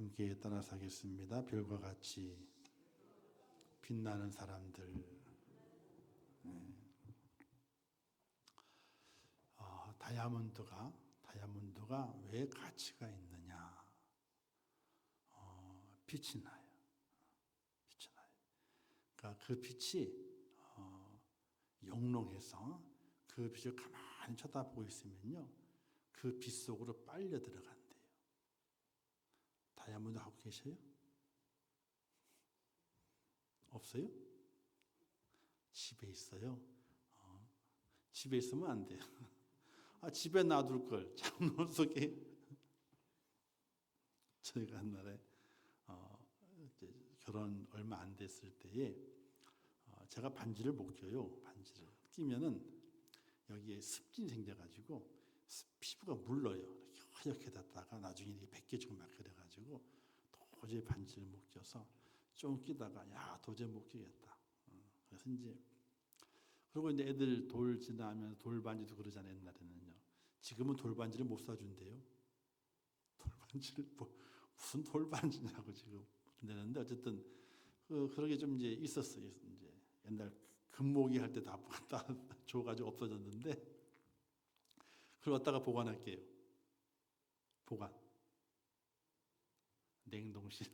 함께 따라서 하겠습니다. 별과 같이 빛나는 사람들. 다이아몬드가 왜 가치가 있느냐? 빛이 나요. 빛이 나요. 그러니까 그 빛이 영롱해서 그 빛을 가만히 쳐다보고 있으면요, 그 빛 속으로 빨려 들어간대요. 다이아몬드 하고 계셔요? 없어요? 집에 있어요. 집에 있으면 안 돼요. 집에 놔둘 걸. 장롱 속에. 저희가 한날에 결혼 얼마 안 됐을 때에 제가 반지를 못 껴요. 반지를 끼면은 여기에 습진이 생겨가지고 피부가 물러요. 이렇게 하얗게 됐다가 나중에 이렇게 벗겨지고 막 그래가지고 도저히 반지를 못 껴서 좀 끼다가 도저히 못 끼겠다. 그래서 그리고 이제 애들 돌 지나면 돌반지도 그러잖아요. 옛날에는요. 지금은 돌반지를 못 사준대요. 돌반지를 무슨 돌반지냐고 지금 내는데 어쨌든 그러게 좀 이제 있었어요. 이제 옛날 금모기 할 때 다 줘가지고 없어졌는데 그걸 갖다가 보관할게요. 보관. 냉동실.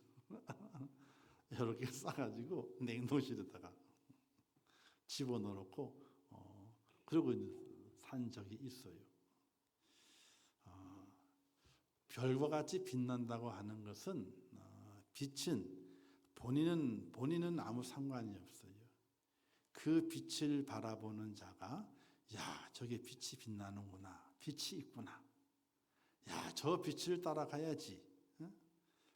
이렇게 싸가지고 냉동실에다가 집어넣고 그러고 산 적이 있어요. 별과 같이 빛난다고 하는 것은 빛은 본인은 아무 상관이 없어요. 그 빛을 바라보는 자가 저게 빛이 빛나는구나. 빛이 있구나. 저 빛을 따라가야지.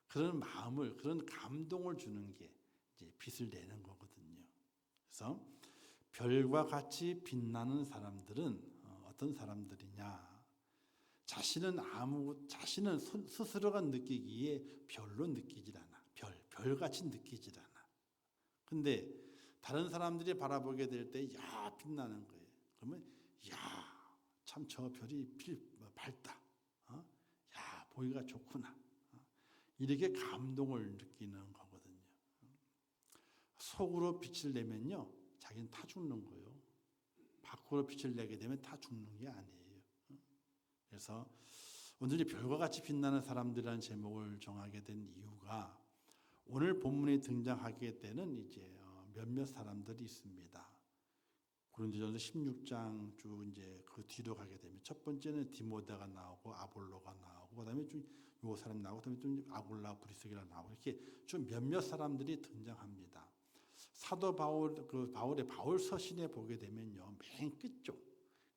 그런 마음을, 그런 감동을 주는 게 이제 빛을 내는 거거든요. 그래서 별과 같이 빛나는 사람들은 어떤 사람들이냐? 자신은 스스로가 느끼기에 별로 느끼질 않아. 별같이 느끼질 않아. 근데 다른 사람들이 바라보게 될 때 빛나는 거예요. 그러면 참 저 별이 밝다. 보기가 좋구나. 이렇게 감동을 느끼는 거거든요. 속으로 빛을 내면요, 자기는 타 죽는 거예요. 밖으로 빛을 내게 되면 타 죽는 게 아니에요. 그래서 오늘 별과 같이 빛나는 사람들이라는 제목을 정하게 된 이유가 오늘 본문에 등장하게 되는 이제 몇몇 사람들이 있습니다. 고린도전서 16장 쭉 이제 그 뒤로 가게 되면 첫 번째는 디모데가 나오고 아볼로가 나오고 그다음에 좀 요 사람 나오고 그다음에 좀 아굴라 브리스기라 나오고 이렇게 좀 몇몇 사람들이 등장합니다. 사도 바울의 바울 서신에 보게 되면요, 맨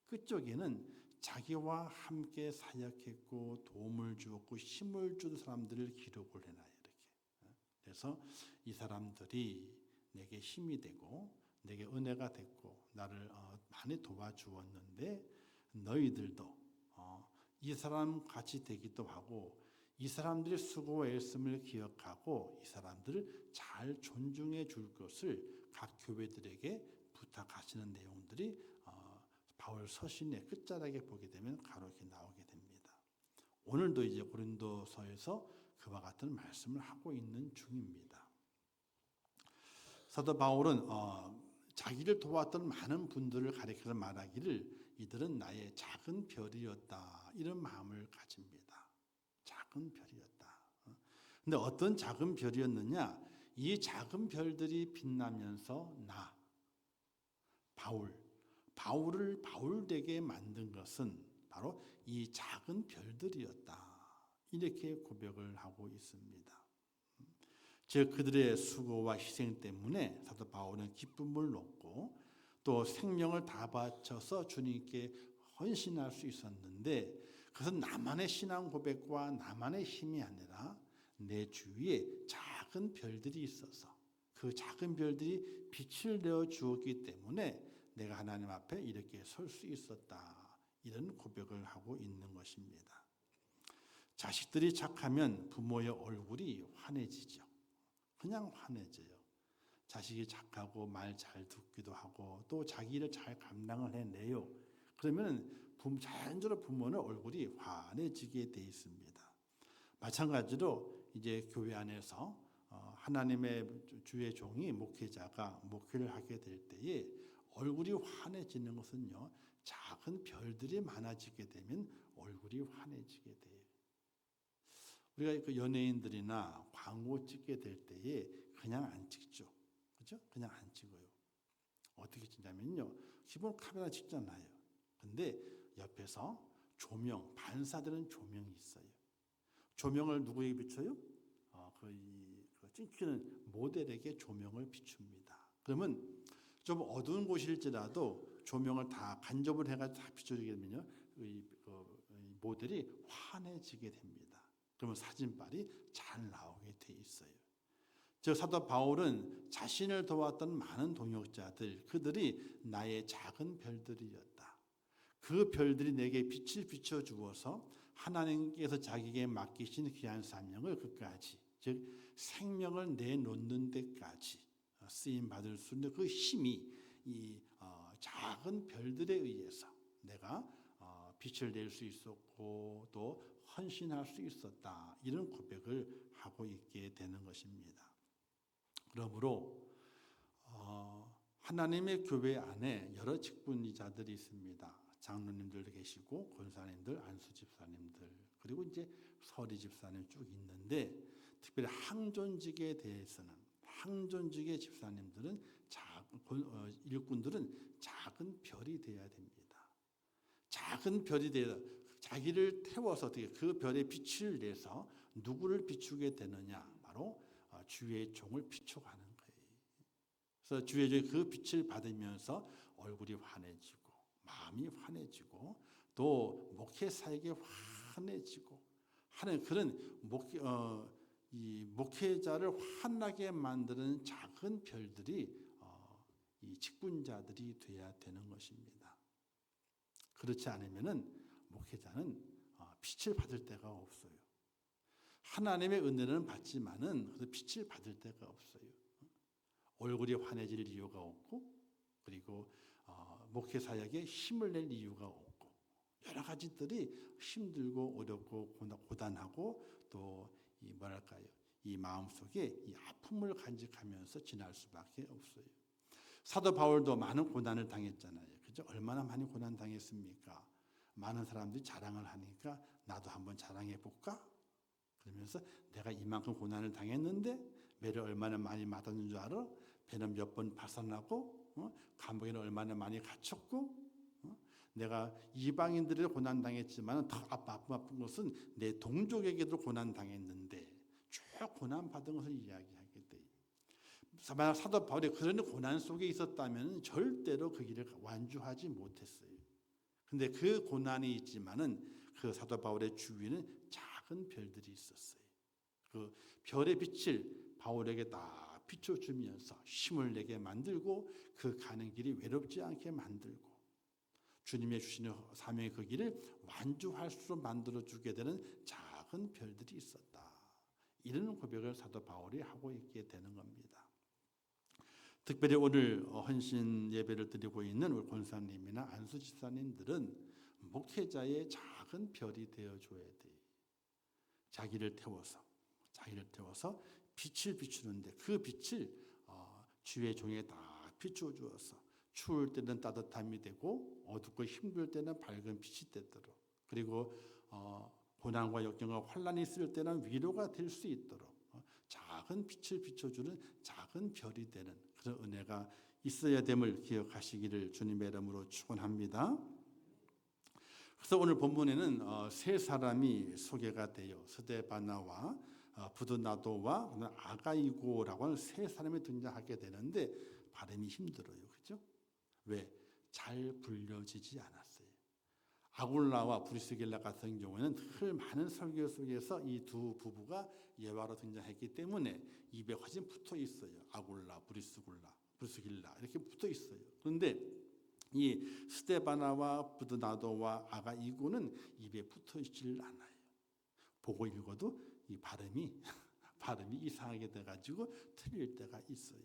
끝쪽에는 자기와 함께 사역했고 도움을 주었고 힘을 준 사람들을 기록을 해놔요. 이렇게. 그래서 이 사람들이 내게 힘이 되고 내게 은혜가 됐고 나를 많이 도와주었는데 너희들도 이 사람 같이 되기도 하고 이 사람들의 수고와 애씀을 기억하고 이 사람들을 잘 존중해 줄 것을 각 교회들에게 부탁하시는 내용들이 바울 서신의 끝자락에 보게 되면 가로게 나오게 됩니다. 오늘도 이제 고린도서에서 그와 같은 말씀을 하고 있는 중입니다. 사도 바울은 자기를 도왔던 많은 분들을 가리켜서 말하기를 이들은 나의 작은 별이었다 이런 마음을 가집니다. 작은 별이었다. 근데 어떤 작은 별이었느냐? 이 작은 별들이 빛나면서 바울을 바울되게 만든 것은 바로 이 작은 별들이었다. 이렇게 고백을 하고 있습니다. 즉 그들의 수고와 희생 때문에 사도 바울은 기쁨을 얻고 또 생명을 다 바쳐서 주님께 헌신할 수 있었는데 그것은 나만의 신앙 고백과 나만의 힘이 아니라 내 주위에 작은 별들이 있어서 그 작은 별들이 빛을 내어 주었기 때문에 내가 하나님 앞에 이렇게 설 수 있었다. 이런 고백을 하고 있는 것입니다. 자식들이 착하면 부모의 얼굴이 환해지죠. 그냥 환해져요. 자식이 착하고 말 잘 듣기도 하고 또 자기 일을 잘 감당을 해내요. 그러면 자연적으로 부모는 얼굴이 환해지게 돼 있습니다. 마찬가지로 이제 교회 안에서 하나님의 주의 종이 목회자가 목회를 하게 될 때에 얼굴이 환해지는 것은요, 작은 별들이 많아지게 되면 얼굴이 환해지게 돼요. 우리가 그 연예인들이나 광고 찍게 될 때에 그냥 안 찍죠. 그죠? 그냥 안 찍어요. 어떻게 찍냐면요, 기본 카메라 찍잖아요. 근데 옆에서 조명, 반사되는 조명이 있어요. 조명을 누구에게 비춰요? 그 찍히는 모델에게 조명을 비춥니다. 그러면 좀 어두운 곳일지라도 조명을 다 간접을 해가지고 다 비춰주게 되면요, 이 모델이 환해지게 됩니다. 그러면 사진빨이 잘 나오게 돼 있어요. 저 사도 바울은 자신을 도왔던 많은 동역자들, 그들이 나의 작은 별들이었다. 그 별들이 내게 빛을 비춰주어서 하나님께서 자기에게 맡기신 귀한 사명을 끝까지, 즉 생명을 내놓는 데까지 쓰임 받을 수 있는 그 힘이 이 작은 별들에 의해서 내가 빛을 낼 수 있었고 또 헌신할 수 있었다, 이런 고백을 하고 있게 되는 것입니다. 그러므로 하나님의 교회 안에 여러 직분자들이 있습니다. 장로님들 계시고 권사님들, 안수 집사님들, 그리고 이제 서리 집사님 쭉 있는데, 특별히 항존직에 대해서는 항존직의 집사님들은 일꾼들은 작은 별이 되어야 됩니다. 작은 별이 되어 자기를 태워서 어떻게 그 별의 빛을 내서 누구를 비추게 되느냐, 바로 주의 종을 비춰가는 거예요. 그래서 주의 종이 그 빛을 받으면서 얼굴이 환해지고 마음이 환해지고 또 목회사에게 환해지고 하는 그런 이 목회자를 환하게 만드는 작은 별들이 이 직분자들이 돼야 되는 것입니다. 그렇지 않으면은 목회자는 빛을 받을 데가 없어요. 하나님의 은혜는 받지만은 그 빛을 받을 데가 없어요. 얼굴이 환해질 이유가 없고, 그리고 목회 사역에 힘을 낼 이유가 없고, 여러 가지들이 힘들고 어렵고 고단하고 또 이 마음속에 이 아픔을 간직하면서 지날 수밖에 없어요. 사도 바울도 많은 고난을 당했잖아요. 그죠? 얼마나 많이 고난 당했습니까? 많은 사람들이 자랑을 하니까 나도 한번 자랑해 볼까? 그러면서 내가 이만큼 고난을 당했는데 매를 얼마나 많이 맞았는 줄 알아? 배는 몇 번 파산하고 감옥에는 얼마나 많이 갇혔고, 내가 이방인들의 고난 당했지만 더 아픈 것은 내 동족에게도 고난 당했는데 쭉 고난 받은 것을 이야기하게 돼요. 만약 사도 바울이 그런 고난 속에 있었다면 절대로 그 길을 완주하지 못했어요. 근데 그 고난이 있지만은 그 사도 바울의 주위에는 작은 별들이 있었어요. 그 별의 빛을 바울에게 다 비춰주면서 힘을 내게 만들고 그 가는 길이 외롭지 않게 만들고 주님의 주시는 사명의 그 길을 완주할 수 만들어주게 되는 작은 별들이 있었다. 이런 고백을 사도 바울이 하고 있게 되는 겁니다. 특별히 오늘 헌신 예배를 드리고 있는 우리 권사님이나 안수 집사님들은 목회자의 작은 별이 되어줘야 돼요. 자기를 태워서 빛을 비추는데 그 빛을 주의 종에 다 비춰주어서 추울 때는 따뜻함이 되고 어둡고 힘들 때는 밝은 빛이 되도록, 그리고 고난과 역경과 환난이 있을 때는 위로가 될 수 있도록 작은 빛을 비춰주는 작은 별이 되는 그런 은혜가 있어야 됨을 기억하시기를 주님의 이름으로 축원합니다. 그래서 오늘 본문에는 세 사람이 소개가 돼요. 스데바나와 부드나도와 아가이고라고 하는 세 사람이 등장하게 되는데 발음이 힘들어요. 그렇죠? 왜? 잘 불려지지 않았어요. 아굴라와 브리스길라 같은 경우에는 늘 많은 설교 속에서 이 두 부부가 예화로 등장했기 때문에 입에 훨씬 붙어 있어요. 아굴라, 브리스길라 이렇게 붙어 있어요. 그런데 이 스데바나와 부드나도와 아가이고는 입에 붙어 있질 않아요. 보고 읽어도 이 발음이 이상하게 돼가지고 틀릴 때가 있어요.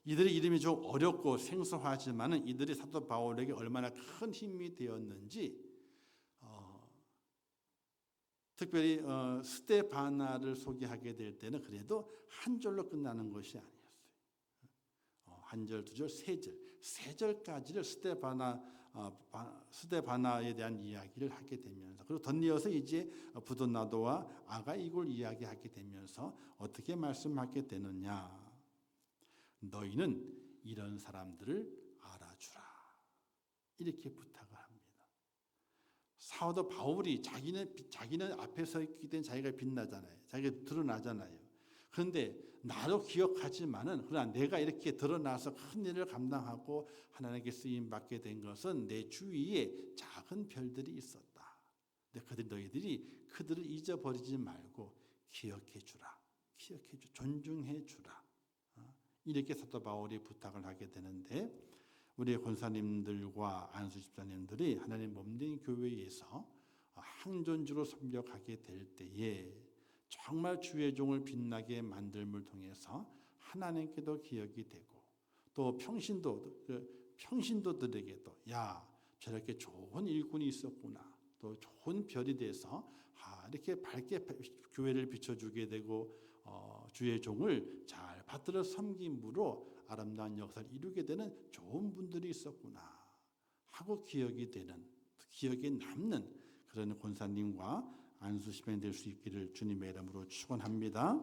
이들의 이름이 좀 어렵고 생소하지만은 이들이 사도 바울에게 얼마나 큰 힘이 되었는지, 특별히 스데바나를 소개하게 될 때는 그래도 한 절로 끝나는 것이 아니었어요. 한 절, 두 절, 세 절까지를 스데바나에 대한 이야기를 하게 되면서, 그리고 덧이어서 이제 부도나도와 아가이골 이야기하게 되면서 어떻게 말씀하게 되느냐? 너희는 이런 사람들을 알아주라. 이렇게 부탁을 합니다. 사도 바울이 자기는 앞에 서 있기 때문에 자기가 빛나잖아요. 자기가 드러나잖아요. 그런데 나도 기억하지만은, 그러나 내가 이렇게 드러나서 큰 일을 감당하고 하나님께 쓰임 받게 된 것은 내 주위에 작은 별들이 있었다. 근데 너희들이 그들을 잊어버리지 말고 기억해 주라. 존중해 주라. 이렇게 사도 바울이 부탁을 하게 되는데, 우리 권사님들과 안수 집사님들이 하나님 몸된 교회에서 항존주로 섬겨가게 될 때에 정말 주의 종을 빛나게 만들음을 통해서 하나님께도 기억이 되고, 또 평신도들에게도 야, 저렇게 좋은 일꾼이 있었구나, 또 좋은 별이 돼서 이렇게 밝게 교회를 비춰주게 되고 주의 종을 잘 받들어 섬김으로 아름다운 역사를 이루게 되는 좋은 분들이 있었구나 하고 기억이 되는, 기억에 남는 그런 권사님과 안수시간이 될 수 있기를 주님의 이름으로 축원합니다.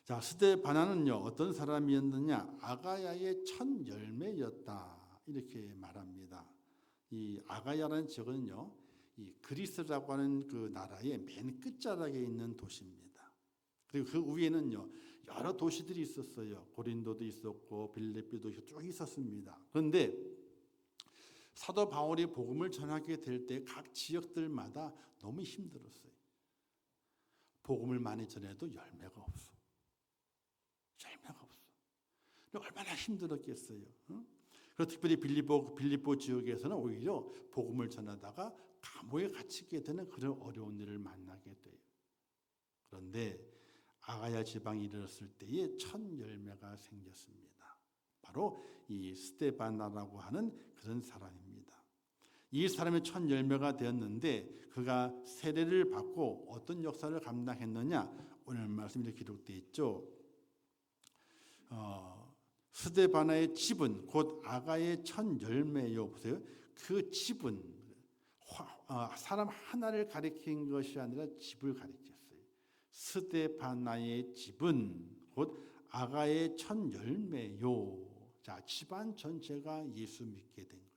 자, 스데바나는요 어떤 사람이었느냐? 아가야의 첫 열매였다, 이렇게 말합니다. 이 아가야라는 지역은요, 이 그리스라고 하는 그 나라의 맨 끝자락에 있는 도시입니다. 그리고 그 위에는요 여러 도시들이 있었어요. 고린도도 있었고 빌립보도 쭉 있었습니다. 그런데 사도 바울이 복음을 전하게 될 때 각 지역들마다 너무 힘들었어요. 복음을 많이 전해도 열매가 없어. 얼마나 힘들었겠어요. 그리고 특별히 빌립보 지역에서는 오히려 복음을 전하다가 감옥에 갇히게 되는 그런 어려운 일을 만나게 돼요. 그런데 아가야 지방에 이르렀을 때에 첫 열매가 생겼습니다. 바로 이 스데바나라고 하는 그런 사람입니다. 이 사람의 첫 열매가 되었는데 그가 세례를 받고 어떤 역사를 감당했느냐? 오늘 말씀이 기록되어 있죠. 스데바나의 집은 곧 아가의 첫 열매요. 보세요. 그 집은 사람 하나를 가리킨 것이 아니라 집을 가리켰어요. 스데바나의 집은 곧 아가의 첫 열매요. 자, 집안 전체가 예수 믿게 된 거예요.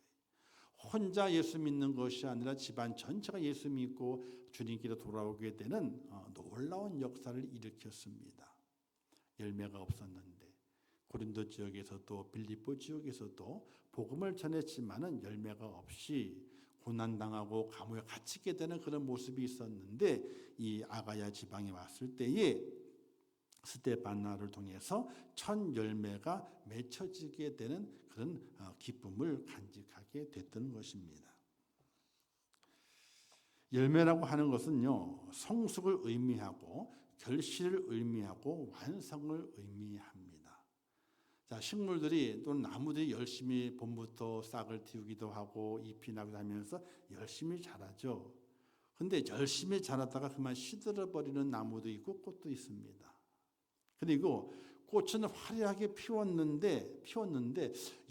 혼자 예수 믿는 것이 아니라 집안 전체가 예수 믿고 주님께로 돌아오게 되는 놀라운 역사를 일으켰습니다. 열매가 없었는데 고린도 지역에서도 빌립보 지역에서도 복음을 전했지만은 열매가 없이 고난당하고 감옥에 갇히게 되는 그런 모습이 있었는데, 이 아가야 지방에 왔을 때에 스데바나를 통해서 첫 열매가 맺혀지게 되는 그런 기쁨을 간직하게 됐던 것입니다. 열매라고 하는 것은요, 성숙을 의미하고 결실을 의미하고 완성을 의미합니다. 자, 식물들이 또는 나무들이 열심히 봄부터 싹을 틔우기도 하고 잎이 나기도 하면서 열심히 자라죠. 근데 열심히 자라다가 그만 시들어버리는 나무도 있고 꽃도 있습니다. 그리고 꽃은 화려하게 피웠는데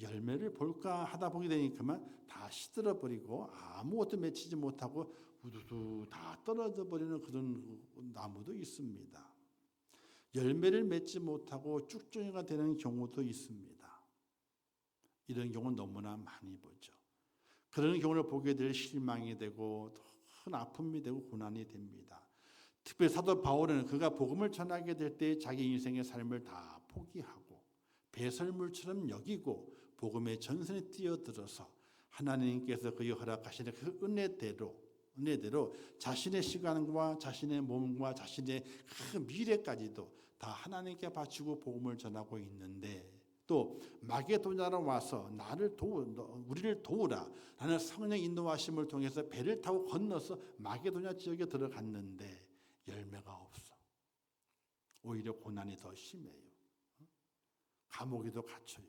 열매를 볼까 하다 보게 되니까 그만 다 시들어버리고 아무것도 맺히지 못하고 우두두 다 떨어져 버리는 그런 나무도 있습니다. 열매를 맺지 못하고 쭉정이가 되는 경우도 있습니다. 이런 경우는 너무나 많이 보죠. 그런 경우를 보게 될 실망이 되고 큰 아픔이 되고 고난이 됩니다. 특별히 사도 바울은 그가 복음을 전하게 될 때 자기 인생의 삶을 다 포기하고 배설물처럼 여기고 복음의 전선에 뛰어들어서 하나님께서 그의 허락하시는 그 은혜대로 자신의 시간과 자신의 몸과 자신의 그 미래까지도 다 하나님께 바치고 복음을 전하고 있는데, 또 마게도냐로 와서 우리를 도우라 라는 성령 인도하심을 통해서 배를 타고 건너서 마게도냐 지역에 들어갔는데 열매가 없어. 오히려 고난이 더 심해요. 감옥에도 갇혀요.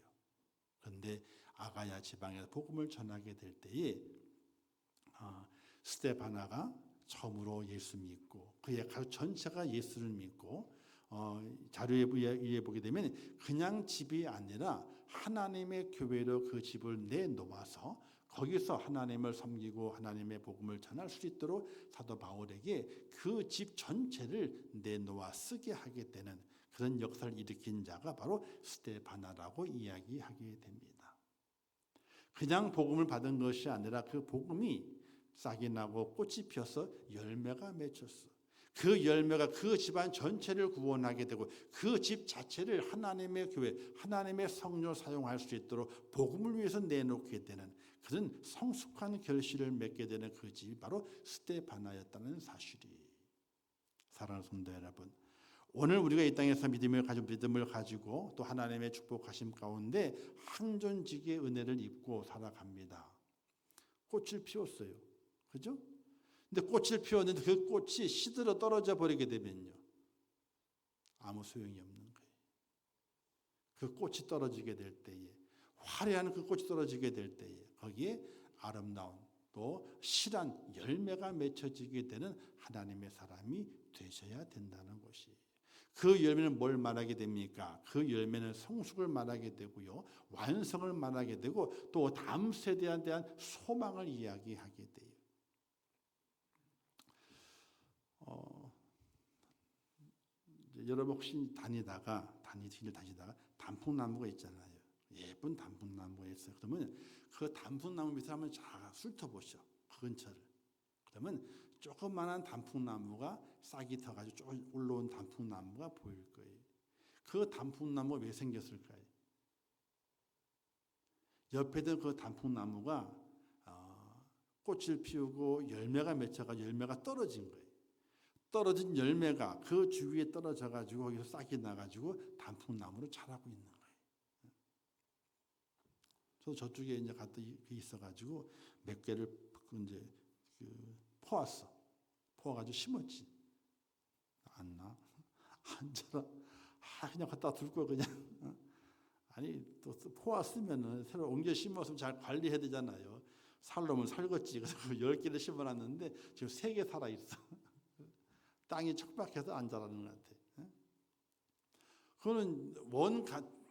그런데 아가야 지방에서 복음을 전하게 될 때에 스데바나가 처음으로 예수 믿고 그의 가족 전체가 예수를 믿고 자료에 의해 보게 되면 그냥 집이 아니라 하나님의 교회로 그 집을 내놓아서 거기서 하나님을 섬기고 하나님의 복음을 전할 수 있도록 사도 바울에게 그 집 전체를 내놓아 쓰게 하게 되는 그런 역사를 일으킨 자가 바로 스데바나라고 이야기하게 됩니다. 그냥 복음을 받은 것이 아니라 그 복음이 싹이 나고 꽃이 피어서 열매가 맺혔어. 그 열매가 그 집안 전체를 구원하게 되고 그 집 자체를 하나님의 교회, 하나님의 성령을 사용할 수 있도록 복음을 위해서 내놓게 되는 그런 성숙한 결실을 맺게 되는 그 집이 바로 스데바나였다는 사실이. 사랑하는 성도 여러분, 오늘 우리가 이 땅에서 믿음을 가지고 또 하나님의 축복하심 가운데 항존직의 은혜를 입고 살아갑니다. 꽃을 피웠어요. 그죠? 근데 꽃을 피웠는데 그 꽃이 시들어 떨어져 버리게 되면요, 아무 소용이 없는 거예요. 그 꽃이 떨어지게 될 때에, 화려한 그 꽃이 떨어지게 될 때에 거기에 아름다운 또 실한 열매가 맺혀지게 되는 하나님의 사람이 되셔야 된다는 것이. 그 열매는 뭘 말하게 됩니까? 그 열매는 성숙을 말하게 되고요, 완성을 말하게 되고 또 다음 세대에 대한 소망을 이야기하게 돼요. 여러분 혹시 길을 다니다가 단풍나무가 있잖아요. 예쁜 단풍나무가 있어요. 그러면 그 단풍나무 밑에 한번 잘 훑어보셔. 그 근처를. 그러면 조그만한 단풍나무가 싹이 터가지고 쭉 올라온 단풍나무가 보일 거예요. 그 단풍나무가 왜 생겼을까요? 옆에 있던 그 단풍나무가 꽃을 피우고 열매가 맺혀가지고 열매가 떨어진 거예요. 떨어진 열매가 그 주위에 떨어져가지고 거기서 싹이 나가지고 단풍나무로 자라고 있는 거예요. 저도 저쪽에 이제 갔다 있어가지고 몇 개를 이제 퍼왔어. 퍼와가지고 심었지. 안 나? 안 자라. 그냥 갖다 둘 거 그냥. 아니 또 퍼왔으면은 새로 옮겨 심었으면 잘 관리해야 되잖아요. 살려면 살겠지. 그래서 10개를 심어놨는데 지금 3개 살아 있어. 땅이 척박해서 안 자라는 것 같아. 그거는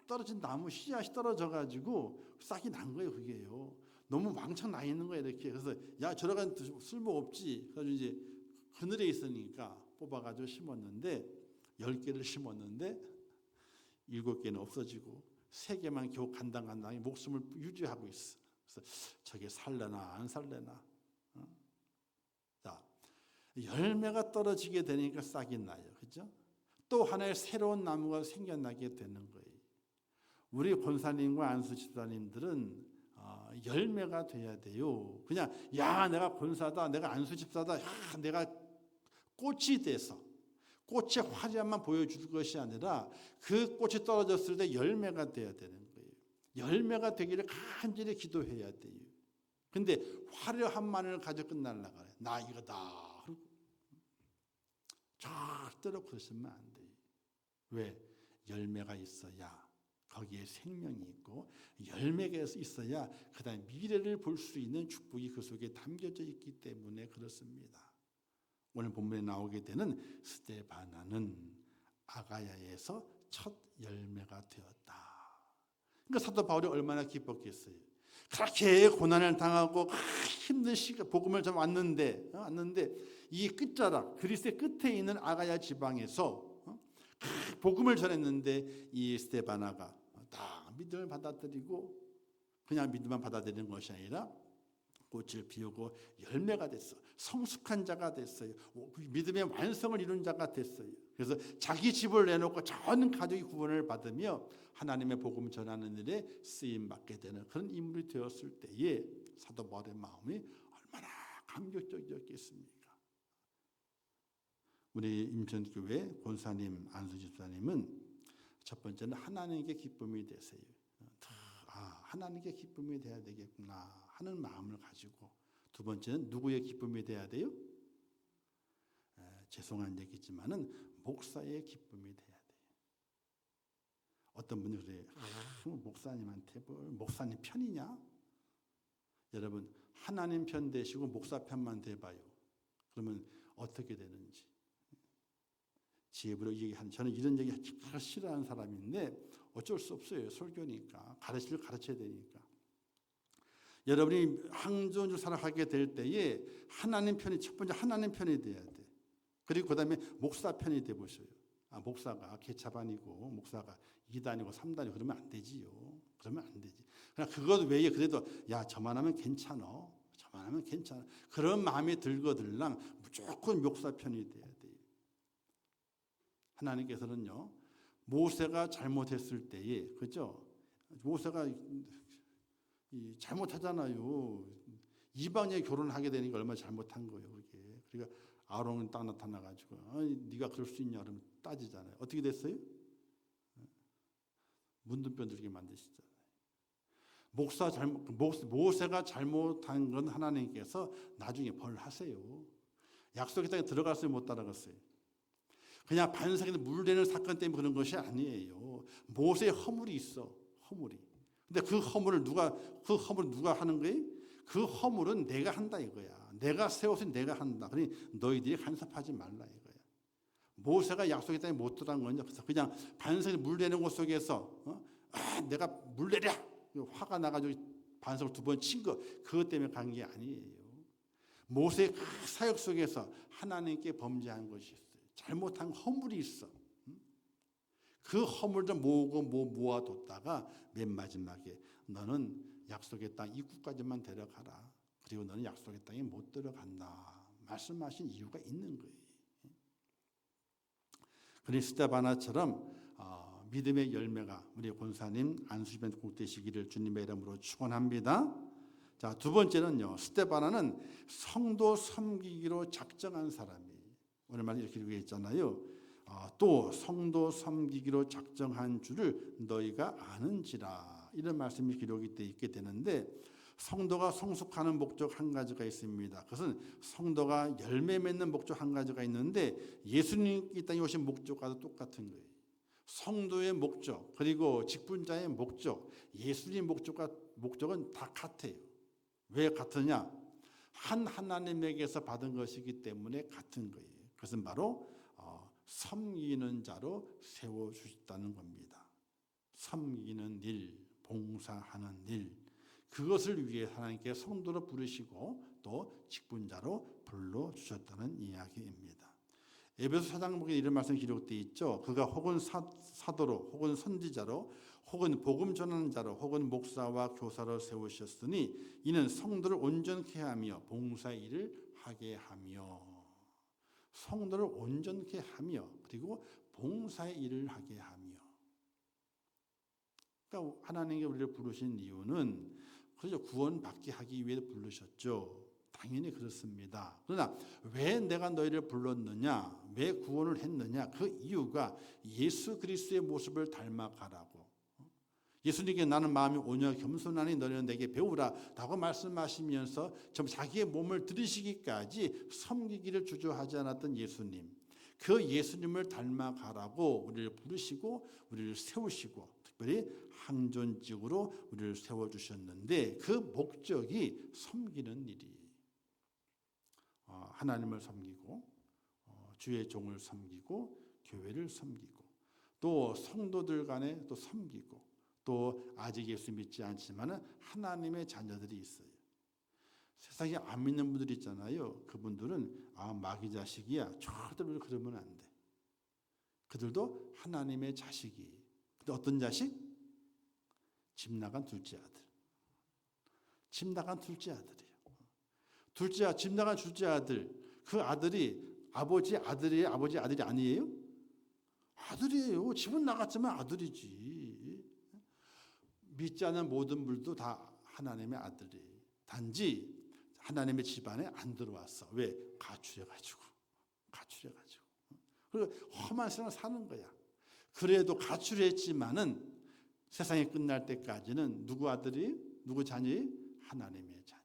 떨어진 나무 씨앗이 떨어져가지고 싹이 난 거예요. 그게요. 너무 왕창 나 있는 거예요. 이렇게. 그래서 야 저러간 쓸모 없지. 그래서 이제 그늘에 있으니까 뽑아가지고 심었는데 10개를 심었는데 7개는 없어지고 3개만 겨우 간당간당히 목숨을 유지하고 있어. 그래서 저게 살려나 안 살려나. 자, 열매가 떨어지게 되니까 싹이 나요. 그죠? 또 하나의 새로운 나무가 생겨나게 되는 거예요. 우리 권사님과 안수 집사님들은 열매가 돼야 돼요. 그냥 야 내가 권사다, 내가 안수 집사다, 야 내가 꽃이 돼서 꽃의 화려함만 보여줄 것이 아니라 그 꽃이 떨어졌을 때 열매가 돼야 되는 거예요. 열매가 되기를 간절히 기도해야 돼요. 근데 화려함만을 가지고 끝날라고 그래. 나 이거다. 절대로 그러시면 안 돼요. 왜? 열매가 있어야 거기에 생명이 있고 열매가 있어야 그다음에 미래를 볼 수 있는 축복이 그 속에 담겨져 있기 때문에 그렇습니다. 오늘 본문에 나오게 되는 스데바나는 아가야에서 첫 열매가 되었다. 그러니까 사도 바울이 얼마나 기뻤겠어요. 그렇게 고난을 당하고 힘든 시간 복음을 좀 왔는데 이 끝자락 그리스의 끝에 있는 아가야 지방에서 복음을 전했는데 이 스데바나가 다 믿음을 받아들이고 그냥 믿음만 받아들이는 것이 아니라 꽃을 피우고 열매가 됐어. 성숙한 자가 됐어요. 믿음의 완성을 이룬 자가 됐어요. 그래서 자기 집을 내놓고 전 가족이 구원을 받으며 하나님의 복음 전하는 일에 쓰임 받게 되는 그런 인물이 되었을 때에 사도 바울의 마음이 얼마나 감격적이었겠습니까? 우리 임천교회 권사님 안수 집사님은 첫 번째는 하나님께 기쁨이 되세요. 하나님께 기쁨이 돼야 되겠구나 하는 마음을 가지고, 두 번째는 누구의 기쁨이 돼야 돼요? 죄송한 얘기지만은 목사의 기쁨이 돼야 돼요. 어떤 분이 그래요. 목사님한테 목사님 편이냐? 여러분 하나님 편 되시고 목사 편만 돼봐요. 그러면 어떻게 되는지. 지혜부려 얘기하는, 저는 이런 얘기 정말 싫어하는 사람인데 어쩔 수 없어요. 설교니까. 가르쳐야 되니까. 여러분이 항존주 살아가게 될 때에 하나님 편이, 첫 번째 하나님 편이 돼야 돼. 그리고 그 다음에 목사 편이 돼 보셔요. 목사가 개차반이고 목사가 2단이고 3단이고 그러면 안 되지요. 그러면 안 되지. 그냥 그것 외에 그래도 야 저만 하면 괜찮아. 저만 하면 괜찮아. 그런 마음이 들거들랑 무조건 목사 편이 돼야 돼요. 하나님께서는요. 모세가 잘못했을 때에, 그죠? 모세가 잘못하잖아요. 이방에 결혼하게 되는 게 얼마나 잘못한 거예요, 그게. 그러니까 아론은 딱 나타나가지고, 네가 그럴 수 있냐? 그러면 따지잖아요. 어떻게 됐어요? 문둥병 들게 만드시잖아요. 모세가 잘못한 건 하나님께서 나중에 벌하세요. 약속의 땅에 들어갔어요, 못 들어갔어요? 그냥 반석에서 물대는 사건 때문에 그런 것이 아니에요. 모세의 허물이 있어, 허물이. 근데 그 허물을 누가 하는 거예요? 그 허물은 내가 한다 이거야. 내가 세워서 내가 한다. 그러니 너희들이 간섭하지 말라 이거야. 모세가 약속의 땅에 못 들어간 건요. 그냥 반석에 물 내는 곳 속에서 내가 물 내랴 화가 나가지고 반석을 2번 친 거, 그것 때문에 간 게 아니에요. 모세의 그 사역 속에서 하나님께 범죄한 것이 있어요. 잘못한 허물이 있어. 그 허물을 모아뒀다가 맨 마지막에 너는 약속의 땅 입구까지만 데려가라. 그리고 너는 약속의 땅에 못 들어간다. 말씀하신 이유가 있는 거예요. 그러니 스데바나처럼 믿음의 열매가 우리 권사님 안수집에 꼭 되시기를 주님의 이름으로 축원합니다. 자, 두 번째는요. 스데바나는 성도 섬기기로 작정한 사람이에요. 오늘 말 이렇게 얘기했잖아요. 또 성도 섬기기로 작정한 줄을 너희가 아는지라. 이런 말씀이 기록이 되어 있게 되는데, 성도가 성숙하는 목적 한 가지가 있습니다. 그것은 성도가 열매 맺는 목적 한 가지가 있는데, 예수님 이 땅에 오신 목적과도 똑같은 거예요. 성도의 목적, 그리고 직분자의 목적, 예수님 목적은 다 같아요. 왜 같으냐? 하나님에게서 받은 것이기 때문에 같은 거예요. 그것은 바로 섬기는 자로 세워주셨다는 겁니다. 섬기는 일, 봉사하는 일, 그것을 위해 하나님께 성도로 부르시고 또 직분자로 불러주셨다는 이야기입니다. 에베소 4장 보기에 이런 말씀이 기록되어 있죠. 그가 혹은 사도로, 혹은 선지자로, 혹은 복음 전하는 자로, 혹은 목사와 교사로 세우셨으니 이는 성도를 온전케 하며 봉사의 일을 하게 하며, 성도를 온전케 하며 그리고 봉사의 일을 하게 하며. 그러니까 하나님께 우리를 부르신 이유는 그저 구원받게 하기 위해 부르셨죠. 당연히 그렇습니다. 그러나 왜 내가 너희를 불렀느냐, 왜 구원을 했느냐, 그 이유가 예수 그리스도의 모습을 닮아가라고. 예수님께 나는 마음이 온유하고 겸손하니 너희는 내게 배우라 라고 말씀하시면서 자기의 몸을 들이시기까지 섬기기를 주저하지 않았던 예수님, 그 예수님을 닮아가라고 우리를 부르시고 우리를 세우시고 특별히 항존직으로 우리를 세워주셨는데, 그 목적이 섬기는 일이에요. 하나님을 섬기고 주의 종을 섬기고 교회를 섬기고 또 성도들 간에 또 섬기고, 또 아직 예수 믿지 않지만 하나님의 자녀들이 있어요. 세상에 안 믿는 분들 있잖아요. 그분들은 마귀 자식이야, 절대로 그러면 안 돼. 그들도 하나님의 자식이. 근데 어떤 자식? 집 나간 둘째 아들. 집 나간 둘째 아들이에요. 집 나간 둘째 아들. 그 아들이 아버지 아들이에요? 아버지 아들이 아니에요? 아들이에요. 집은 나갔지만 아들이지. 믿지 않는 모든 분들도 다 하나님의 아들이에요. 단지 하나님의 집안에 안 들어왔어. 왜? 가출해가지고. 그리고 험한 세상을 사는 거야. 그래도 가출했지만은 세상이 끝날 때까지는 누구 아들이? 누구 자녀이? 하나님의 자녀.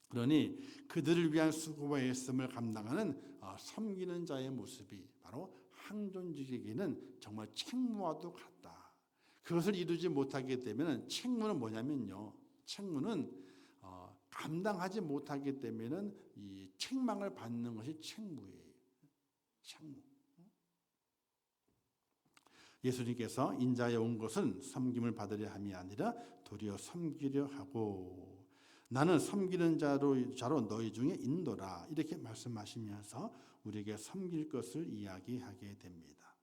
그러니 그들을 위한 수고와 애씀을 감당하는 섬기는 자의 모습이 바로 항존직에게는 정말 책무와도 같다. 그것을 이루지 못하게 되면 책무는 뭐냐면요. 책무는 감당하지 못하기 때문에는 이 책망을 받는 것이 책무예요. 책무. 예수님께서 인자에 온 것은 섬김을 받으려 함이 아니라 도리어 섬기려 하고 나는 섬기는 자로 너희 중에 인도라 이렇게 말씀하시면서 우리에게 섬길 것을 이야기하게 됩니다.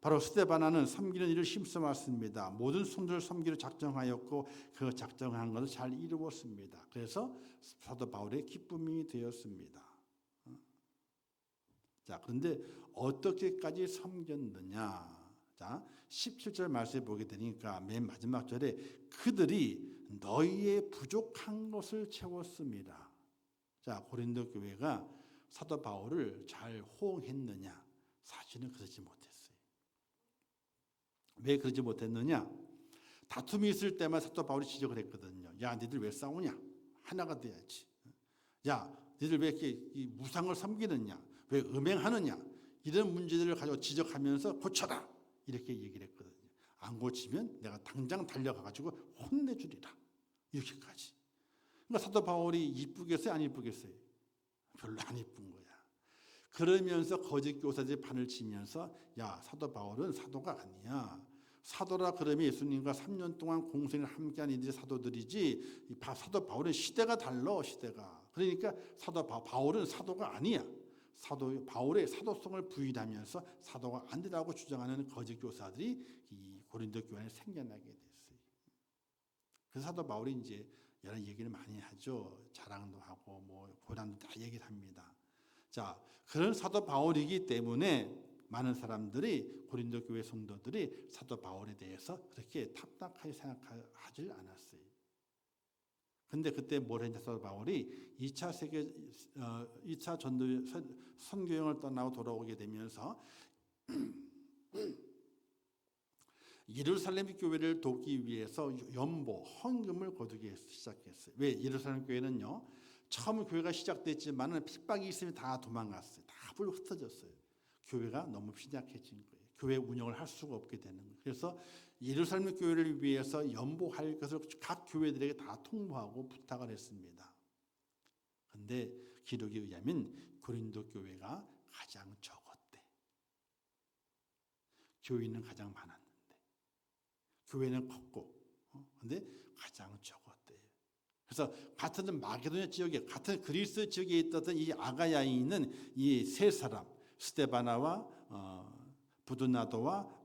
바로 스데바나는 섬기는 일을 힘써 왔습니다. 모든 성도를 섬기려 작정하였고 그 작정한 것을 잘 이루었습니다. 그래서 사도 바울의 기쁨이 되었습니다. 자, 그런데 어떻게까지 섬겼느냐? 자, 17절 말씀에 보게 되니까 맨 마지막 절에 그들이 너희의 부족한 것을 채웠습니다. 자, 고린도 교회가 사도 바울을 잘 호응했느냐? 사실은 그러지 못했어요. 왜 그러지 못했느냐? 다툼이 있을 때만 사도 바울이 지적을 했거든요. 야, 니들 왜 싸우냐? 하나가 돼야지. 야, 니들 왜 이렇게 이 무상을 섬기느냐? 왜 음행하느냐? 이런 문제들을 가지고 지적하면서 고쳐라. 이렇게 얘기를 했거든요. 안 고치면 내가 당장 달려가가지고 혼내주리라. 이렇게까지. 그러니까 사도 바울이 이쁘겠어요? 안 이쁘겠어요? 별로 안 이쁜 거야. 그러면서 거짓 교사들이 판을 치면서 야, 사도 바울은 사도가 아니야. 사도라 그러면 예수님과 3년 동안 공생을 함께한 이들이 사도들이지 사도 바울은 시대가 달라. 시대가. 그러니까 사도 바울은 사도가 아니야. 사도 바울의 사도성을 부인하면서 사도가 아니라고 주장하는 거짓 교사들이 이 고린도 교회에 생겨나게 됐어요. 그래서 사도 바울이 이제 여러 얘기를 많이 하죠. 자랑도 하고 뭐 고난도 다 얘기를 합니다. 자, 그런 사도 바울이기 때문에 많은 사람들이 고린도 교회 성도들이 사도 바울에 대해서 그렇게 탑닥하게 생각하지 않았어요. 근데 그때 뭘 했냐? 사도 바울이 2차 전도 선교여행을 떠나고 돌아오게 되면서 예루살렘 교회를 돕기 위해서 연보, 헌금을 거두기 시작했어요. 왜? 예루살렘 교회는요, 처음 교회가 시작됐지만 핍박이 있으면 다 도망갔어요. 다 불 흩어졌어요. 교회가 너무 빈약해진 거예요. 교회 운영을 할 수가 없게 되는 거예요. 그래서 예루살렘 교회를 위해서 연보할 것을 각 교회들에게 다 통보하고 부탁을 했습니다. 그런데 기록에 의하면 고린도 교회가 가장 적었대. 교인은 가장 많았는데 교회는 컸고 근데 가장 적었대요. 그래서 같은 마게도냐 지역에 같은 그리스 지역에 있던 이 아가야에 있는 이 세 사람 스데바나와 부두나도와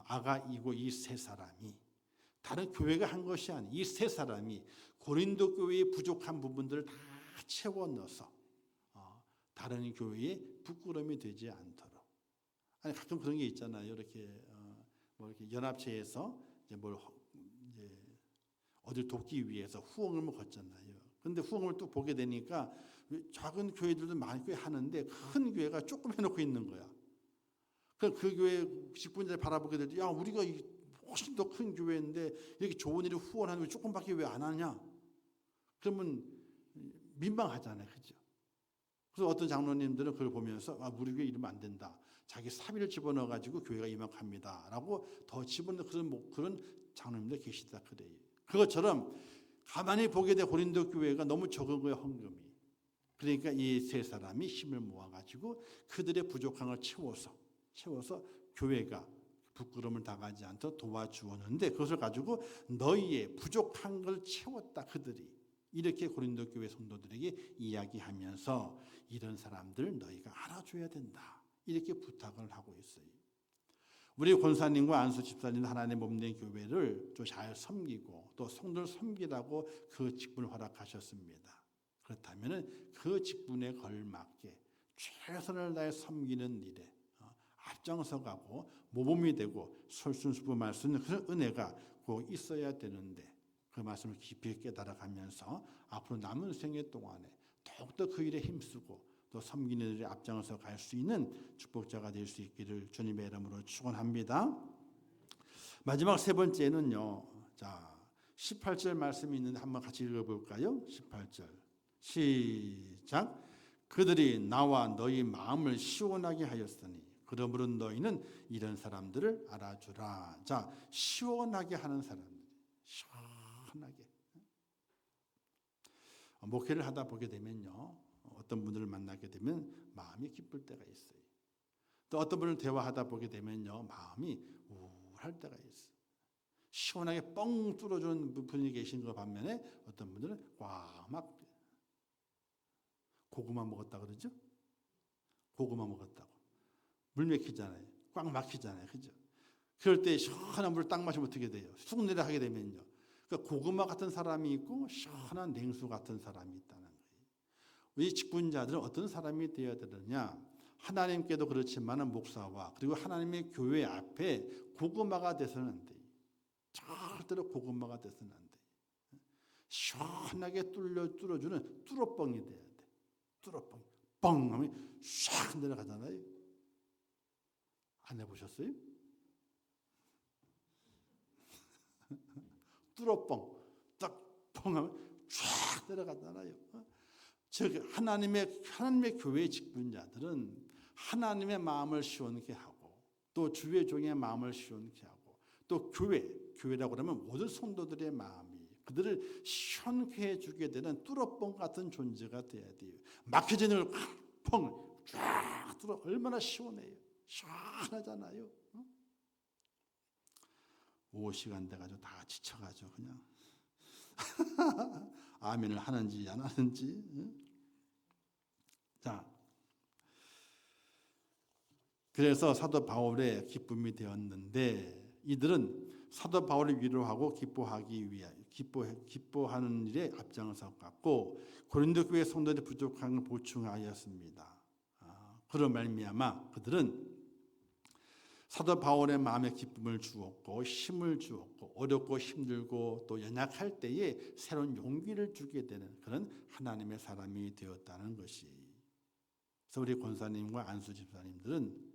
아가이고 이 세 사람이 다른 교회가 한 것이 아니 이 세 사람이 고린도 교회의 부족한 부분들을 다 채워 넣어서 다른 교회에 부끄러움이 되지 않도록. 아니 가끔 그런 게 있잖아요. 이렇게 뭐 이렇게 연합체에서 이제 이제 어딜 돕기 위해서 후원금을 걷잖아요. 그런데 후원금을 또 보게 되니까 작은 교회들도 많이 꽤 하는데 큰 교회가 조금 해놓고 있는 거야. 그 교회 직분자를 바라보게 될 때, 야, 우리가 훨씬 더 큰 교회인데 이렇게 좋은 일을 후원하는 거 조금밖에 왜 안 하냐? 그러면 민망하잖아요, 그렇죠? 그래서 어떤 장로님들은 그걸 보면서 우리 교회 이러면 안 된다. 자기 사비를 집어넣어 가지고 교회가 이만합니다라고 더 집어넣는 그런 장로님들 계시다 그래요. 그것처럼 가만히 보게 돼 고린도 교회가 너무 적은 거예요, 헌금이. 그러니까 이 세 사람이 힘을 모아 가지고 그들의 부족한 걸 채워서 교회가 부끄러움을 당하지 않도록 도와주었는데 그것을 가지고 너희의 부족한 걸 채웠다 그들이 이렇게 고린도 교회 성도들에게 이야기하면서 이런 사람들 너희가 알아줘야 된다 이렇게 부탁을 하고 있어요. 우리 권사님과 안수 집사님은 하나님의 몸된 교회를 좀 잘 섬기고 또 성도를 섬기라고 그 직분을 허락하셨습니다. 그렇다면 그 직분에 걸맞게 최선을 다해 섬기는 일에 앞장서 가고 모범이 되고 솔선수범할 수 있는 그런 은혜가 꼭 있어야 되는데 그 말씀을 깊이 깨달아가면서 앞으로 남은 생애 동안에 더욱더 그 일에 힘쓰고 또 섬기는 일에 앞장서 갈 수 있는 축복자가 될 수 있기를 주님의 이름으로 축원합니다. 마지막 세 번째는요. 자, 18절 말씀이 있는데 한번 같이 읽어볼까요? 18절 시작. 그들이 나와 너희 마음을 시원하게 하였으니 그러므로 너희는 이런 사람들을 알아주라. 자, 시원하게 하는 사람들. 시원하게. 목회를 하다 보게 되면요, 어떤 분들을 만나게 되면 마음이 기쁠 때가 있어요. 또 어떤 분을 대화하다 보게 되면요, 마음이 우울할 때가 있어요. 시원하게 뻥 뚫어주는 분이 계신 것 반면에 어떤 분들은 꽉 고구마 먹었다 그러죠? 고구마 먹었다고. 물 막히잖아요. 꽉 막히잖아요. 그죠? 그럴 때 시원한 물을 딱 마시면 어떻게 돼요? 쑥 내려 하게 되면요. 그러니까 고구마 같은 사람이 있고 시원한 냉수 같은 사람이 있다는 거예요. 이 직분자들은 어떤 사람이 되어야 되느냐? 하나님께도 그렇지만 목사와 그리고 하나님의 교회 앞에 고구마가 돼서는 안 돼요. 절대로 고구마가 돼서는 안 돼요. 시원하게 뚫어주는 뚫어뻥이 돼야 돼. 뚫어뻥. 뻥 하면 샥 내려가잖아요. 안 해보셨어요? 뚫어뻥. 딱 뻥 하면 쫙 내려가잖아요. 즉 하나님의 교회 직분자들은 하나님의 마음을 시원케 하고 또 주의 종의 마음을 시원케 하고 또 교회라고 그러면 모든 성도들의 마음이 그들을 시원케 해주게 되는 뚫어뻥 같은 존재가 돼야 돼요. 막혀지는 걸 펑 쫙 뚫어 얼마나 시원해요. 시원하잖아요. 오후 시간 돼가지고 다 지쳐가지고 그냥 아멘을 하는지 안 하는지. 자, 그래서 사도 바울의 기쁨이 되었는데 이들은 사도 바울을 위로하고 기뻐하기 위하여 기뻐하는 일에 앞장섰고 고린도 교회 성도들이 부족한 걸 보충하였습니다. 그런 말미암아 그들은 사도 바울의 마음에 기쁨을 주었고 힘을 주었고 어렵고 힘들고 또 연약할 때에 새로운 용기를 주게 되는 그런 하나님의 사람이 되었다는 것이. 그래서 우리 권사님과 안수 집사님들은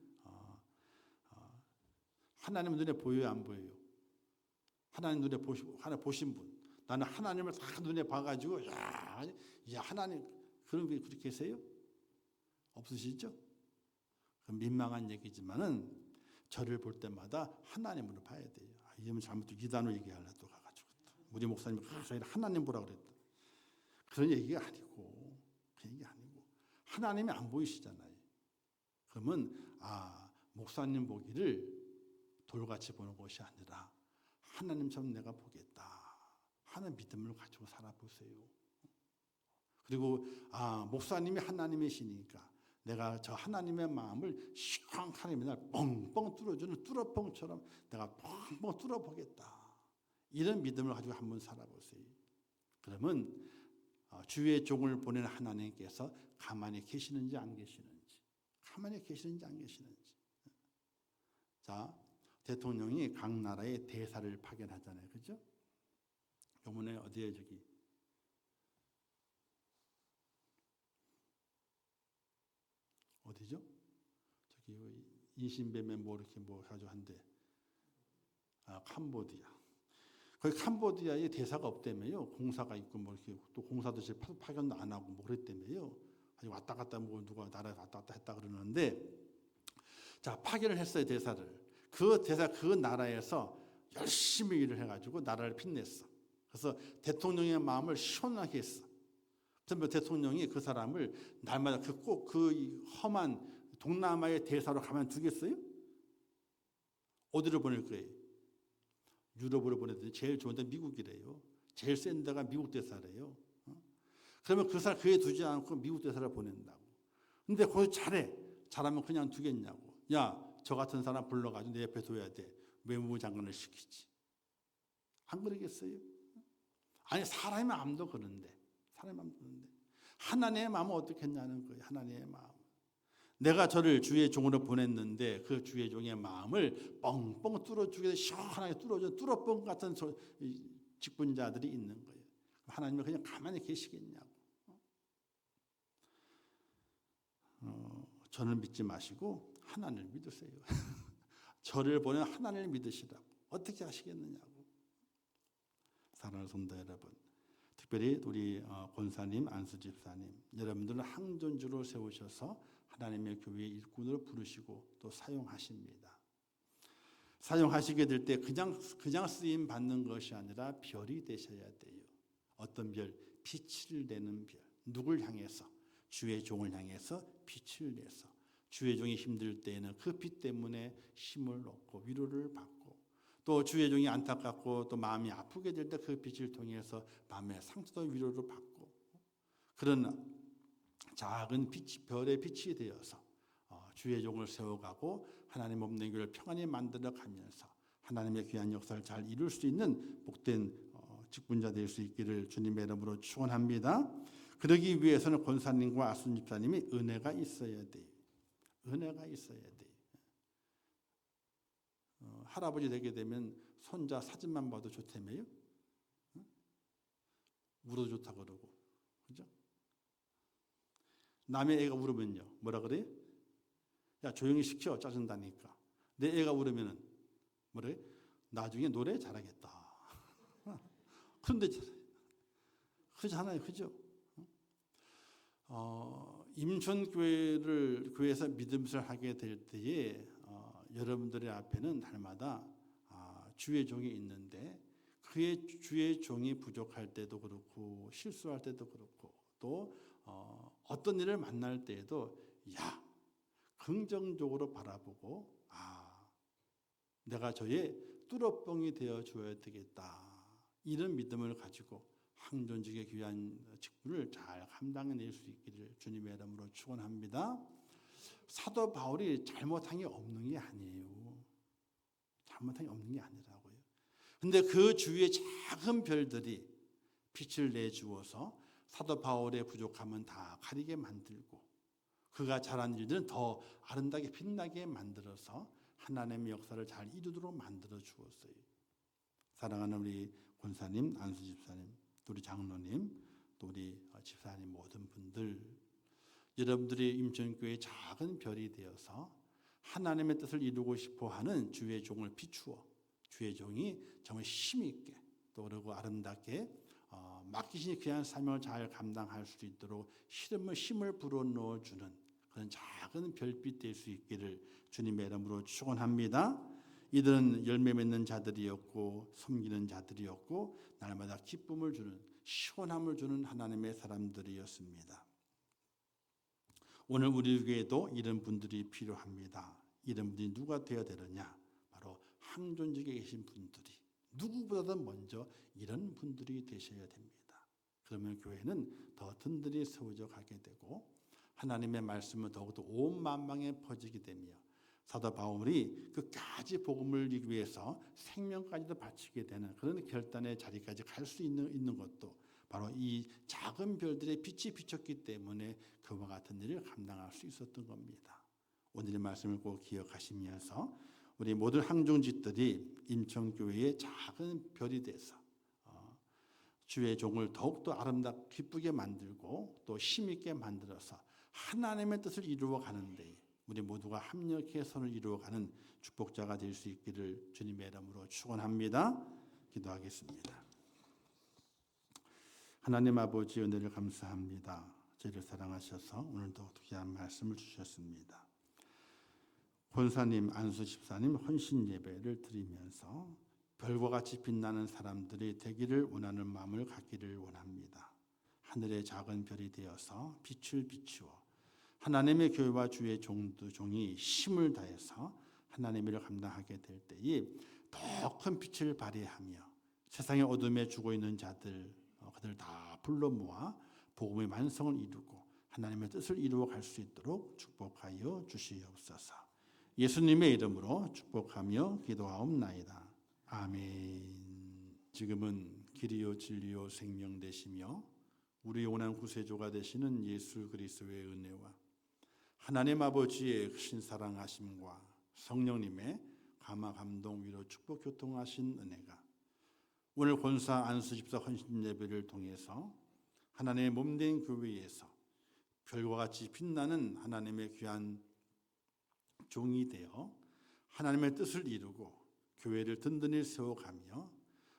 하나님 눈에 보여요, 안 보여요? 하나님 눈에 보신 분. 나는 하나님을 다 눈에 봐가지고 야 하나님 그런 분 그렇게 계세요? 없으시죠? 민망한 얘기지만은 저를 볼 때마다 하나님으로 봐야 돼요. 이러면 잘못 이단으로 얘기하려 또 가가지고 우리 목사님이 저희를 하나님 보라 그랬다. 그런 얘기가 아니고 그 얘기 아니고 하나님이 안 보이시잖아요. 그러면 목사님 보기를 돌같이 보는 것이 아니라 하나님처럼 내가 보겠다 하는 믿음을 가지고 살아보세요. 그리고 목사님이 하나님이시니까 내가 저 하나님의 마음을 시원하게 맨날 뻥뻥 뚫어주는 뚫어뻥처럼 내가 뻥뻥 뚫어보겠다. 이런 믿음을 가지고 한번 살아보세요. 그러면 주의 종을 보낸 하나님께서 가만히 계시는지 안 계시는지, 가만히 계시는지 안 계시는지. 자, 대통령이 각 나라의 대사를 파견하잖아요. 그죠? 요번에 어디에 어디죠? 저기 인신배매 이렇게 가지고 한데 캄보디아. 거기 캄보디아에 대사가 없다며요. 공사가 있고 이렇게 또 공사도 파견도 안 하고 그랬다며요. 왔다 갔다 누가 나라에 왔다 갔다 했다 그러는데 자 파견을 했어요 대사를. 그 나라에서 열심히 일을 해가지고 나라를 빛냈어. 그래서 대통령의 마음을 시원하게 했어. 그래서 대통령이 그 사람을 날마다 그 험한 동남아의 대사로 가만 두겠어요? 어디로 보낼 거예요? 유럽으로 보내더니 제일 좋은 데 미국이래요. 제일 센 데가 미국 대사래요. 그러면 그에 두지 않고 미국 대사를 보낸다고. 근데 거기 잘하면 그냥 두겠냐고. 야, 저 같은 사람 불러가지고 내 옆에 둬야 돼. 외무부 장관을 시키지. 안 그러겠어요? 아니 사람의 마음도 그런데 하나님의 마음은 어떻게 했냐는 거예요. 하나님의 마음. 내가 저를 주의 종으로 보냈는데 그 주의 종의 마음을 뻥뻥 뚫어주게 시원하게 뚫어뻥 같은 직분자들이 있는 거예요. 하나님은 그냥 가만히 계시겠냐고. 저를 믿지 마시고 하나님을 믿으세요. 저를 보낸 하나님을 믿으시라고. 어떻게 하시겠느냐고. 사랑하는 성도 여러분, 특별히 우리 권사님, 안수 집사님, 여러분들은 항전주로 세우셔서 하나님의 교회 일꾼으로 부르시고 또 사용하십니다. 사용하시게 될 때 그냥 쓰임 받는 것이 아니라 별이 되셔야 돼요. 어떤 별? 빛을 내는 별. 누굴 향해서? 주의 종을 향해서 빛을 내서 주의 종이 힘들 때에는 그 빛 때문에 힘을 얻고 위로를 받고, 또 주의 종이 안타깝고 또 마음이 아프게 될 때 그 빛을 통해서 마음의 상처도 위로를 받고, 그런 작은 빛, 별의 빛이 되어서 주의 종을 세워가고 하나님 없는 교회를 평안히 만들어 가면서 하나님의 귀한 역사를 잘 이룰 수 있는 복된 직분자 될 수 있기를 주님의 이름으로 축원합니다. 그러기 위해서는 권사님과 아순 집사님이 은혜가 있어야 돼요. 은혜가 있어야 돼요. 할아버지 되게 되면 손자 사진만 봐도 좋다며요. 울어도 좋다 그러고, 그죠? 남의 애가 울으면요, 뭐라 그래요? 야, 조용히 시켜, 짜증나니까. 내 애가 울으면은 뭐래? 나중에 노래 잘하겠다. 그런데 그렇잖아요, 그죠? 임촌교회에서 믿음을 하게 될 때에 여러분들의 앞에는 날마다 주의 종이 있는데, 그의 주의 종이 부족할 때도 그렇고 실수할 때도 그렇고 또 어떤 일을 만날 때에도 긍정적으로 바라보고 내가 저의 뚫어뻥이 되어 줘야 되겠다, 이런 믿음을 가지고 항존직의 귀한 직분을 잘 감당해낼 수 있기를 주님의 이름으로 축원합니다. 사도 바울이 잘못한 게 없는 게 아니에요. 잘못한 게 없는 게 아니라고요. 근데 그 주위의 작은 별들이 빛을 내주어서 사도 바울의 부족함은 다 가리게 만들고, 그가 잘한 일들은 더 아름답게 빛나게 만들어서 하나님의 역사를 잘 이루도록 만들어 주었어요. 사랑하는 우리 권사님, 안수 집사님, 우리 장로님, 또 우리 집사님 모든 분들, 여러분들이 임천교회의 작은 별이 되어서 하나님의 뜻을 이루고 싶어하는 주의 종을 비추어 주의 종이 정말 힘있게 또 그리고 아름답게 맡기신 귀한 사명을 잘 감당할 수 있도록 힘을 불어넣어주는 그런 작은 별빛 될 수 있기를 주님의 이름으로 축원합니다. 이들은 열매 맺는 자들이었고 섬기는 자들이었고 날마다 기쁨을 주는, 시원함을 주는 하나님의 사람들이었습니다. 오늘 우리 교회에도 이런 분들이 필요합니다. 이런 분들이 누가 되어야 되느냐? 바로 항존직에 계신 분들이, 누구보다도 먼저 이런 분들이 되셔야 됩니다. 그러면 교회는 더 든든히 세워져 가게 되고 하나님의 말씀은 더욱더 온 만방에 퍼지게 되며 사도 바울이 끝까지 복음을 이루기 위해서 생명까지도 바치게 되는 그런 결단의 자리까지 갈 수 있는 것도 바로 이 작은 별들의 빛이 비쳤기 때문에 그와 같은 일을 감당할 수 있었던 겁니다. 오늘의 말씀을 꼭 기억하시면서 우리 모든 항종직들이 임천교회의 작은 별이 돼서 주의 종을 더욱더 아름답고 기쁘게 만들고 또 힘있게 만들어서 하나님의 뜻을 이루어가는 데 우리 모두가 합력해 선을 이루어가는 축복자가 될 수 있기를 주님의 이름으로 축원합니다. 기도하겠습니다. 하나님 아버지, 은혜를 감사합니다. 저희를 사랑하셔서 오늘도 귀한 말씀을 주셨습니다. 권사님, 안수 집사님 헌신 예배를 드리면서 별과 같이 빛나는 사람들이 되기를 원하는 마음을 갖기를 원합니다. 하늘의 작은 별이 되어서 빛을 비추어 하나님의 교회와 주의 종이 힘을 다해서 하나님의 일을 감당하게 될 때에 더 큰 빛을 발휘하며 세상의 어둠에 죽어 있는 자들, 그들 다 불러 모아 복음의 완성을 이루고 하나님의 뜻을 이루어 갈 수 있도록 축복하여 주시옵소서. 예수님의 이름으로 축복하며 기도하옵나이다. 아멘. 지금은 길이요 진리요 생명 되시며 우리 영원한 구세주가 되시는 예수 그리스도의 은혜와 하나님 아버지의 크신 사랑하심과 성령님의 감화 감동 위로 축복 교통하신 은혜가 오늘 권사 안수 집사 헌신 예배를 통해서 하나님의 몸된 교회에서 별과 같이 빛나는 하나님의 귀한 종이 되어 하나님의 뜻을 이루고 교회를 든든히 세워가며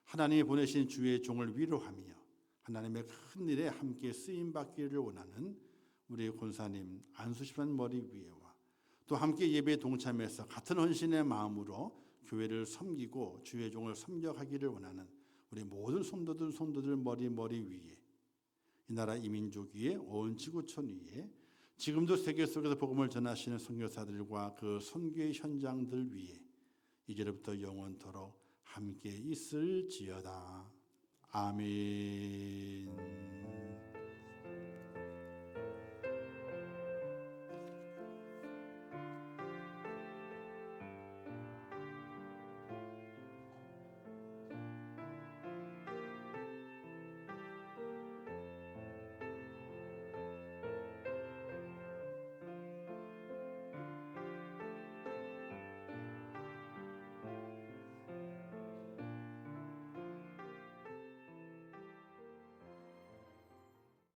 하나님이 보내신 주의 종을 위로하며 하나님의 큰 일에 함께 쓰임받기를 원하는 우리 권사님 안수 집사님 머리 위에와 또 함께 예배에 동참해서 같은 헌신의 마음으로 교회를 섬기고 주의 종을 섬겨가기를 원하는 우리 모든 성도들 머리 위에 이 나라 이민족 위에 온 지구촌 위에 지금도 세계 속에서 복음을 전하시는 선교사들과 그 선교의 현장들 위에 이제부터 영원토록 함께 있을지어다. 아멘.